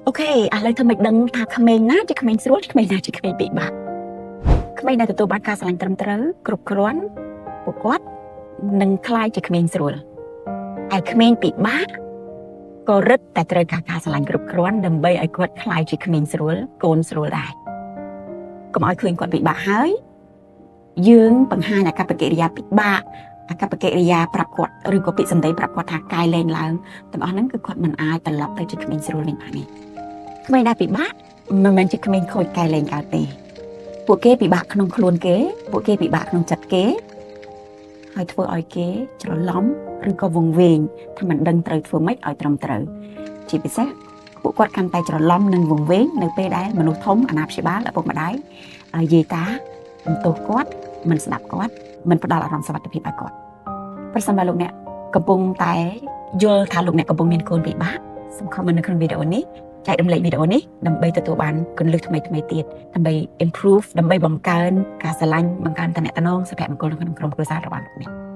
Ok, lấy thơ mình đừng thà khám mình ná chứ khám mình sốt, khám mình ná chứ khám mình bị bạc. Khám mình ná tụi tôi bán ca sẵn trầm trớ, cục kroán, bộ quát, nâng khai chứ khám mình sốt. Ai khám mình bị bạc, có rất tại trời ca sẵn cục kroán đầm bây ai quát khai chứ khám mình sốt, côn sốt đại. Còn ai khuyên quát bị bạc hơi, dương bằng hai là cặp kệ rìa bị bạc, cặp kệ rìa bạc quát, rồi có bị dần đấy bạc quát thạc cai lên là tầm đó nâng cứ quát mình ai tần lọc tới chứ khám mình sốt lên bạc này. Khám mình đã bị bạc, mà mình chứ khám mình khôi cai lên cao tì. ពួកគេពិបាកក្នុងខ្លួនគេពួកគេពិបាកក្នុងចិត្តគេហើយធ្វើឲ្យគេច្រឡំឬក៏វង្វេងថាមិនដឹងត្រូវធ្វើម៉េចឲ្យត្រឹមត្រូវជាពិសេសពួកគាត់កាន់តែច្រឡំនឹងវង្វេងនៅពេលដែលមនុស្សធំអាណាព្យាបាលឪពុកម្ដាយយាយតាបន្ទោសគាត់មិនស្ដាប់គាត់មិនផ្ដល់អារម្មណ៍សុវត្ថិភាពឲ្យគាត់ប្រសិនបើលោកអ្នកកំពុងតែយល់ថាលោកអ្នកកំពុងមានកូនពិបាកសូមខមមិននៅក្នុងវីដេអូនេះចែករំលែកវីដេអូនេះដើម្បីទទួលបានគន្លឹះថ្មីៗទៀតដើម្បី improve ដើម្បីបង្កើនការស្រឡាញ់បង្កើនតំណែងសុភមង្គលនៅក្នុងក្រុមគ្រួសាររបស់លោកអ្នក